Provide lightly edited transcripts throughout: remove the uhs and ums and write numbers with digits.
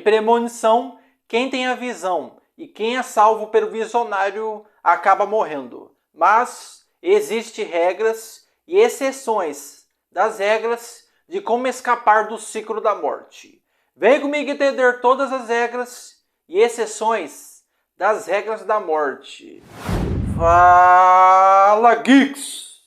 Premonição, quem tem a visão e quem é salvo pelo visionário acaba morrendo. Mas existem regras e exceções das regras de como escapar do ciclo da morte. Vem comigo entender todas as regras e exceções das regras da morte. Fala, Geeks!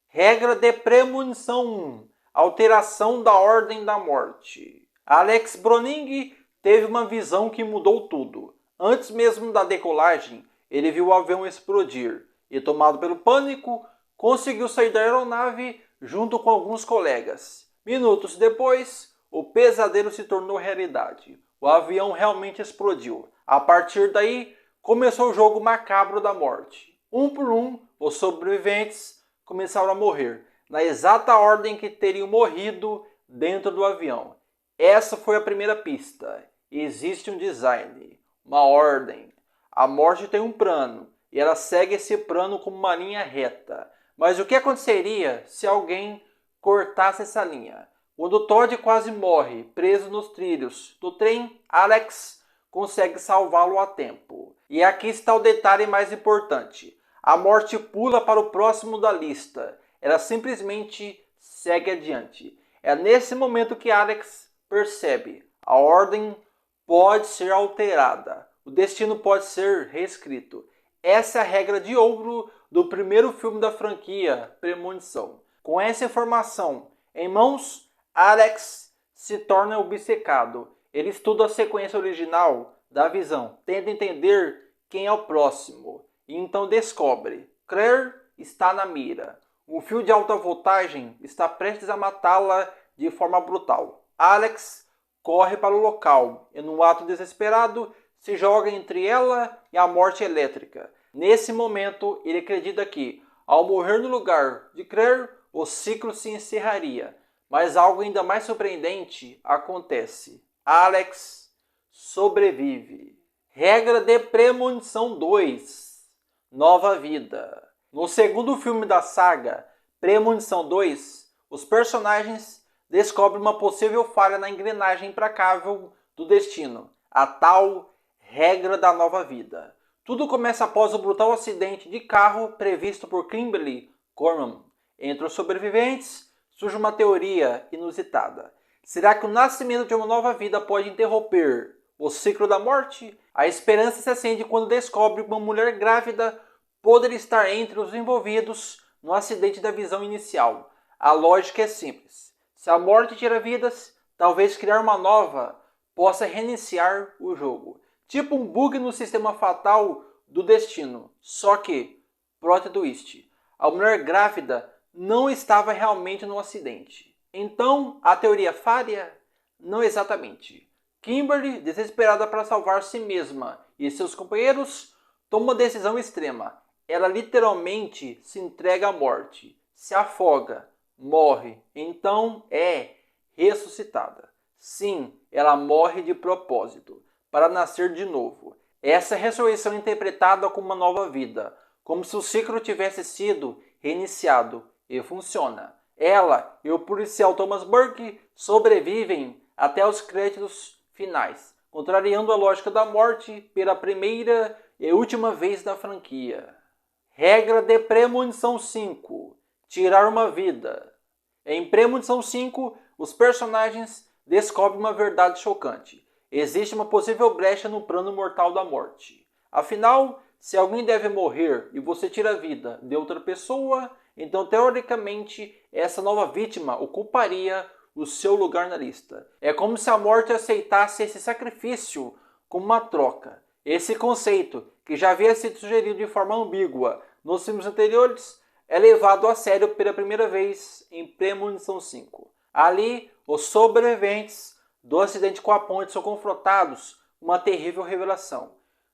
Regra de Premonição 1. Alteração da ordem da morte. Alex Browning teve uma visão que mudou tudo. Antes mesmo da decolagem, ele viu o avião explodir e, tomado pelo pânico, conseguiu sair da aeronave junto com alguns colegas. Minutos depois, o pesadelo se tornou realidade. O avião realmente explodiu. A partir daí, começou o jogo macabro da morte. Um por um, os sobreviventes começaram a morrer, na exata ordem que teriam morrido dentro do avião. Essa foi a primeira pista. Existe um design, uma ordem. A morte tem um plano, e ela segue esse plano como uma linha reta. Mas o que aconteceria se alguém cortasse essa linha? Quando Todd quase morre, preso nos trilhos do trem, Alex consegue salvá-lo a tempo. E aqui está o detalhe mais importante. A morte pula para o próximo da lista. Ela simplesmente segue adiante. É nesse momento que Alex percebe. A ordem pode ser alterada. O destino pode ser reescrito. Essa é a regra de ouro do primeiro filme da franquia, Premonição. Com essa informação em mãos, Alex se torna obcecado. Ele estuda a sequência original da visão, tenta entender quem é o próximo. E então descobre, Claire está na mira. Um fio de alta voltagem está prestes a matá-la de forma brutal. Alex corre para o local e, num ato desesperado, se joga entre ela e a morte elétrica. Nesse momento, ele acredita que, ao morrer no lugar de Claire, o ciclo se encerraria. Mas algo ainda mais surpreendente acontece. Alex sobrevive. Regra de Premonição 2. Nova vida. No segundo filme da saga, Premonição 2, os personagens descobrem uma possível falha na engrenagem implacável do destino, a tal regra da nova vida. Tudo começa após o brutal acidente de carro previsto por Kimberly Corman. Entre os sobreviventes, surge uma teoria inusitada. Será que o nascimento de uma nova vida pode interromper o ciclo da morte? A esperança se acende quando descobre que uma mulher grávida poderia estar entre os envolvidos no acidente da visão inicial. A lógica é simples. Se a morte tira vidas, talvez criar uma nova possa reiniciar o jogo. Tipo um bug no sistema fatal do destino. Só que, plot twist, a mulher grávida não estava realmente no acidente. Então, a teoria falha? Não exatamente. Kimberly, desesperada para salvar si mesma e seus companheiros, toma uma decisão extrema. Ela literalmente se entrega à morte, se afoga, morre, então é ressuscitada. Sim, ela morre de propósito, para nascer de novo. Essa ressurreição é interpretada como uma nova vida, como se o ciclo tivesse sido reiniciado, e funciona. Ela e o policial Thomas Burke sobrevivem até os créditos finais, contrariando a lógica da morte pela primeira e última vez na franquia. Regra de Premonição 5. Tirar uma vida. Em Premonição 5, os personagens descobrem uma verdade chocante. Existe uma possível brecha no plano mortal da morte. Afinal, se alguém deve morrer e você tira a vida de outra pessoa, então teoricamente essa nova vítima ocuparia o seu lugar na lista. É como se a morte aceitasse esse sacrifício como uma troca. Esse conceito, que já havia sido sugerido de forma ambígua nos filmes anteriores, é levado a sério pela primeira vez em Premonição 5. Ali, os sobreviventes do acidente com a ponte são confrontados com uma terrível revelação.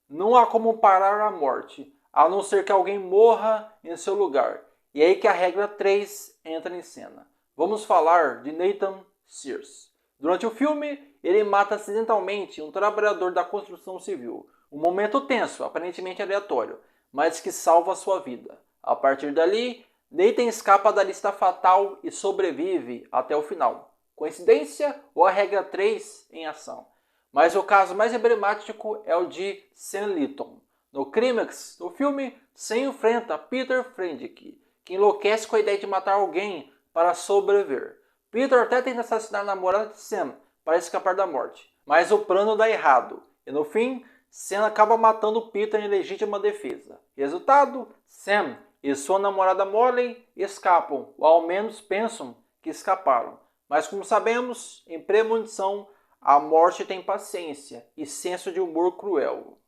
Não há como parar a morte, a não ser que alguém morra em seu lugar. E é aí que a regra 3 entra em cena. Vamos falar de Nathan Sears. Durante o filme, ele mata acidentalmente um trabalhador da construção civil. Um momento tenso, aparentemente aleatório, mas que salva a sua vida. A partir dali, Nathan escapa da lista fatal e sobrevive até o final. Coincidência ou a regra 3 em ação? Mas o caso mais emblemático é o de Sam Litton. No clímax do filme, Sam enfrenta Peter Friedrich, que enlouquece com a ideia de matar alguém para sobreviver. Peter até tenta assassinar a namorada de Sam para escapar da morte, mas o plano dá errado, e no fim, Sam acaba matando Peter em legítima defesa. Resultado, Sam e sua namorada Molly escapam, ou ao menos pensam que escaparam. Mas como sabemos, em premonição, a morte tem paciência e senso de humor cruel.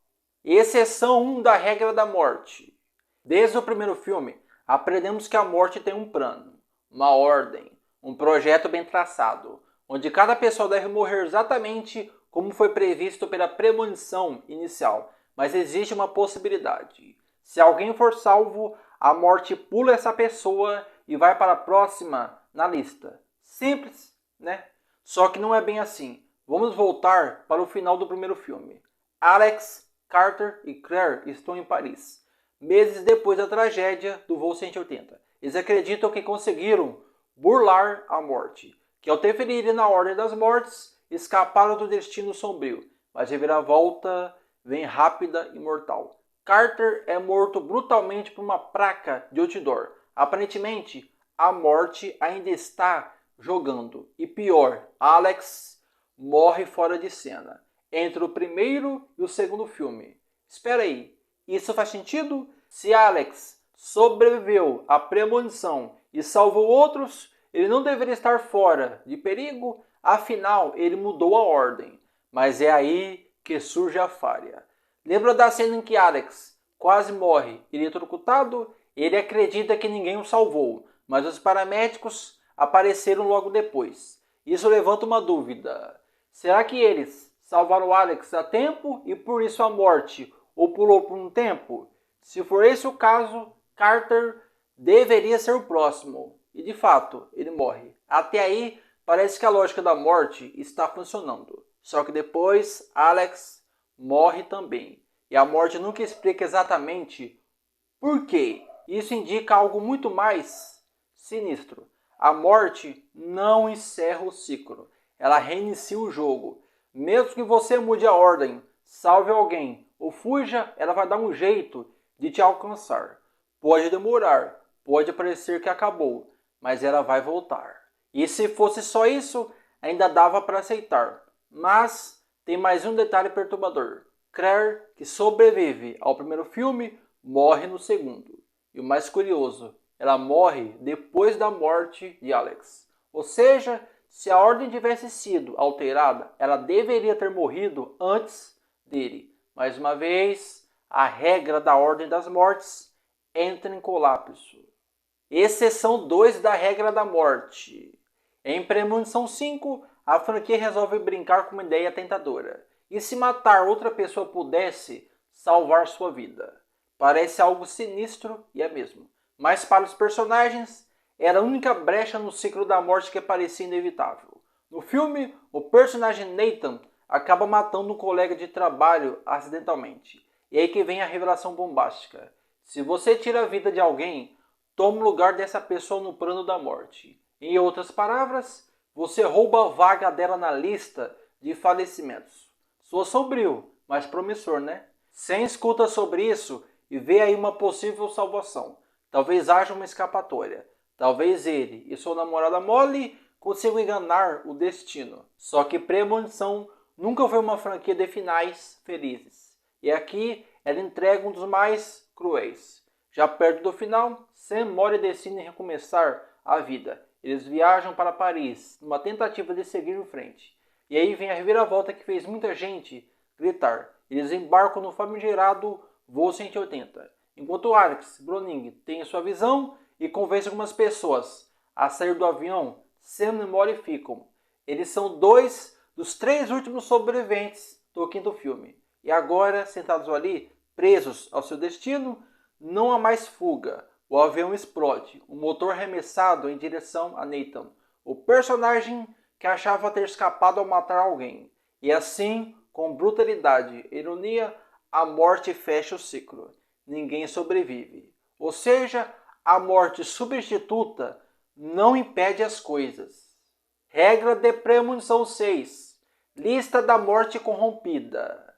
Exceção 1 da regra da morte. Desde o primeiro filme, aprendemos que a morte tem um plano, uma ordem, um projeto bem traçado, onde cada pessoa deve morrer exatamente como foi previsto pela premonição inicial. Mas existe uma possibilidade. Se alguém for salvo, a morte pula essa pessoa e vai para a próxima na lista. Simples, né? Só que não é bem assim. Vamos voltar para o final do primeiro filme. Alex, Carter e Claire estão em Paris, meses depois da tragédia do voo 180. Eles acreditam que conseguiram burlar a morte, que ao interferirem na ordem das mortes, escaparam do destino sombrio, mas a reviravolta vem rápida e mortal. Carter é morto brutalmente por uma placa de outdoor. Aparentemente, a morte ainda está jogando. E pior, Alex morre fora de cena, entre o primeiro e o segundo filme. Espera aí, isso faz sentido? Se Alex sobreviveu à premonição e salvou outros, ele não deveria estar fora de perigo, afinal ele mudou a ordem. Mas é aí que surge a falha. Lembra da cena em que Alex quase morre eletrocutado? Ele acredita que ninguém o salvou, mas os paramédicos apareceram logo depois. Isso levanta uma dúvida. Será que eles salvaram Alex a tempo e por isso a morte o pulou por um tempo? Se for esse o caso, Carter deveria ser o próximo. E de fato, ele morre. Até aí, parece que a lógica da morte está funcionando. Só que depois, Alex morre também. E a morte nunca explica exatamente por quê. Isso indica algo muito mais sinistro. A morte não encerra o ciclo. Ela reinicia o jogo. Mesmo que você mude a ordem, salve alguém ou fuja, ela vai dar um jeito de te alcançar. Pode demorar, pode parecer que acabou, mas ela vai voltar. E se fosse só isso, ainda dava para aceitar. Mas tem mais um detalhe perturbador. Claire, que sobrevive ao primeiro filme, morre no segundo. E o mais curioso, ela morre depois da morte de Alex. Ou seja, se a ordem tivesse sido alterada, ela deveria ter morrido antes dele. Mais uma vez, a regra da ordem das mortes entra em colapso. Exceção 2 da regra da morte. Em Premonição 5, a franquia resolve brincar com uma ideia tentadora. E se matar outra pessoa pudesse salvar sua vida? Parece algo sinistro e é mesmo. Mas para os personagens, era a única brecha no ciclo da morte que parecia inevitável. No filme, o personagem Nathan acaba matando um colega de trabalho acidentalmente. E aí que vem a revelação bombástica. Se você tira a vida de alguém, toma o lugar dessa pessoa no plano da morte. Em outras palavras, você rouba a vaga dela na lista de falecimentos. Soa sombrio, mas promissor, né? Sam escuta sobre isso e vê aí uma possível salvação. Talvez haja uma escapatória. Talvez ele e sua namorada Molly consigam enganar o destino. Só que Premonição nunca foi uma franquia de finais felizes. E aqui ela entrega um dos mais cruéis. Já perto do final, Sam e Molly decidem recomeçar a vida. Eles viajam para Paris, numa tentativa de seguir em frente. E aí vem a reviravolta que fez muita gente gritar. Eles embarcam no famigerado voo 180. Enquanto Alex Browning tem sua visão e convence algumas pessoas a sair do avião, Sam e Molly ficam. Eles são 2 dos 3 últimos sobreviventes do quinto filme. E agora, sentados ali, presos ao seu destino, não há mais fuga. O avião explode, o motor arremessado em direção a Nathan, o personagem que achava ter escapado ao matar alguém. E assim, com brutalidade e ironia, a morte fecha o ciclo. Ninguém sobrevive. Ou seja, a morte substituta não impede as coisas. Regra de Premonição 6. Lista da morte corrompida.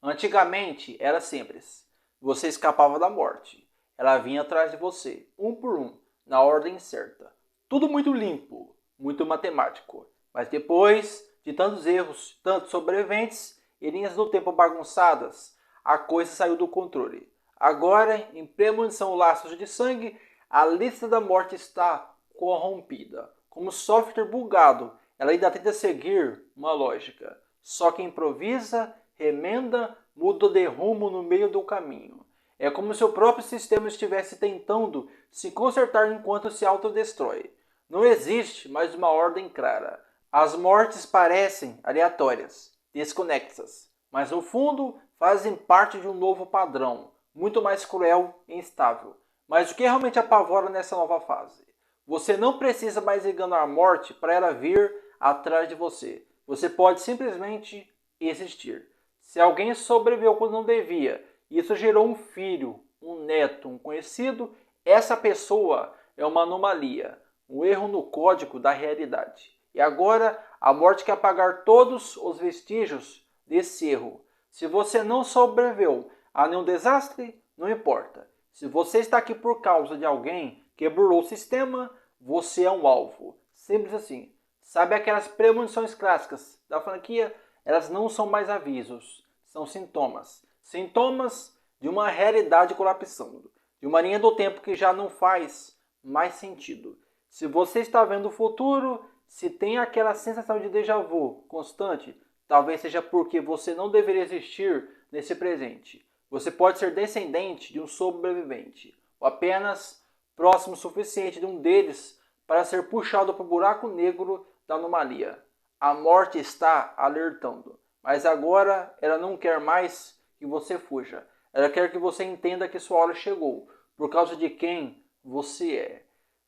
Antigamente era simples. Você escapava da morte. Ela vinha atrás de você, um por um, na ordem certa. Tudo muito limpo, muito matemático. Mas depois de tantos erros, tantos sobreviventes e linhas do tempo bagunçadas, a coisa saiu do controle. Agora, em premonição laços de sangue, a lista da morte está corrompida. Como software bugado, ela ainda tenta seguir uma lógica. Só que improvisa, remenda, muda de rumo no meio do caminho. É como se o próprio sistema estivesse tentando se consertar enquanto se autodestrói. Não existe mais uma ordem clara. As mortes parecem aleatórias, desconexas, mas no fundo fazem parte de um novo padrão, muito mais cruel e instável. Mas o que realmente apavora nessa nova fase? Você não precisa mais enganar a morte para ela vir atrás de você. Você pode simplesmente existir. Se alguém sobreviveu quando não devia, isso gerou um filho, um neto, um conhecido, essa pessoa é uma anomalia, um erro no código da realidade. E agora a morte quer apagar todos os vestígios desse erro. Se você não sobreviveu a nenhum desastre, não importa. Se você está aqui por causa de alguém que burlou o sistema, você é um alvo. Simples assim. Sabe aquelas premonições clássicas da franquia? Elas não são mais avisos, são sintomas. Sintomas de uma realidade colapsando, de uma linha do tempo que já não faz mais sentido. Se você está vendo o futuro, se tem aquela sensação de déjà vu constante, talvez seja porque você não deveria existir nesse presente. Você pode ser descendente de um sobrevivente, ou apenas próximo o suficiente de um deles para ser puxado para o buraco negro da anomalia. A morte está alertando, mas agora ela não quer mais que você fuja. Ela quer que você entenda que sua hora chegou, por causa de quem você é.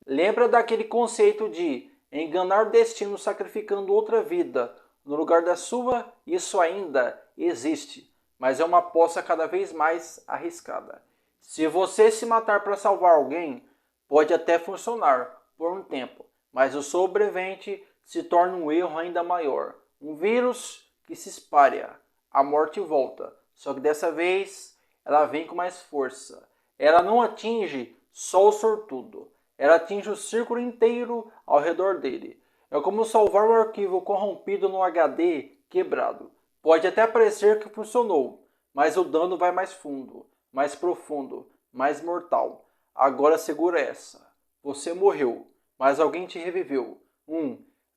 Lembra daquele conceito de enganar o destino sacrificando outra vida no lugar da sua? Isso ainda existe, mas é uma aposta cada vez mais arriscada. Se você se matar para salvar alguém, pode até funcionar por um tempo, mas o sobrevivente se torna um erro ainda maior. Um vírus que se espalha. A morte volta, só que dessa vez ela vem com mais força. Ela não atinge só o sortudo, ela atinge o círculo inteiro ao redor dele. É como salvar um arquivo corrompido no HD quebrado. Pode até parecer que funcionou, mas o dano vai mais fundo, mais profundo, mais mortal. Agora segura essa. Você morreu, mas alguém te reviveu.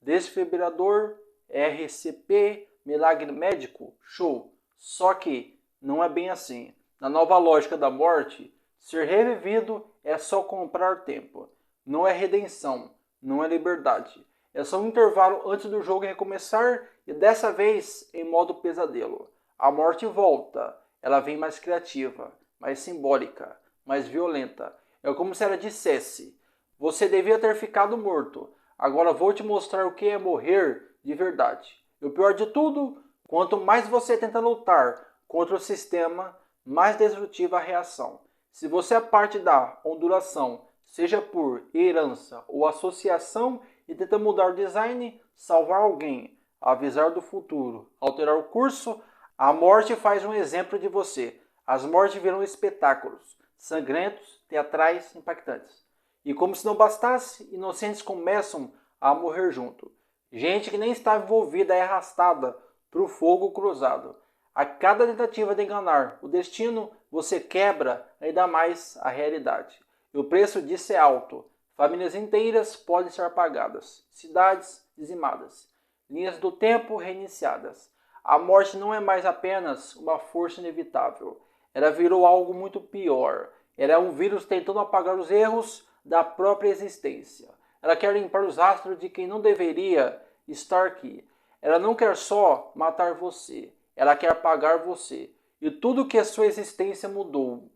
Desfibrilador, RCP, milagre médico, show. Só que não é bem assim. Na nova lógica da morte, ser revivido é só comprar tempo. Não é redenção, não é liberdade. É só um intervalo antes do jogo recomeçar e dessa vez em modo pesadelo. A morte volta. Ela vem mais criativa, mais simbólica, mais violenta. É como se ela dissesse: você devia ter ficado morto. Agora vou te mostrar o que é morrer de verdade. E o pior de tudo, quanto mais você tenta lutar contra o sistema, mais destrutiva a reação. Se você é parte da ondulação, seja por herança ou associação, e tenta mudar o design, salvar alguém, avisar do futuro, alterar o curso, a morte faz um exemplo de você. As mortes viram espetáculos, sangrentos, teatrais, impactantes. E como se não bastasse, inocentes começam a morrer junto. Gente que nem estava envolvida é arrastada para o fogo cruzado. A cada tentativa de enganar o destino, você quebra ainda mais a realidade. E o preço disso é alto. Famílias inteiras podem ser apagadas, cidades dizimadas, linhas do tempo reiniciadas. A morte não é mais apenas uma força inevitável. Ela virou algo muito pior. Ela é um vírus tentando apagar os erros da própria existência. Ela quer limpar os rastros de quem não deveria estar aqui. Ela não quer só matar você. Ela quer apagar você. E tudo que a sua existência mudou.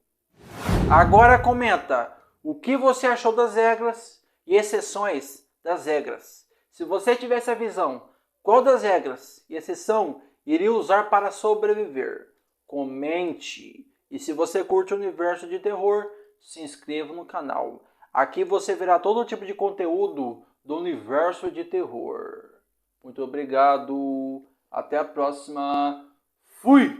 Agora comenta o que você achou das regras e exceções das regras. Se você tivesse a visão, qual das regras e exceção iria usar para sobreviver? Comente. E se você curte o universo de terror, se inscreva no canal. Aqui você verá todo tipo de conteúdo do universo de terror. Muito obrigado. Até a próxima. Fui!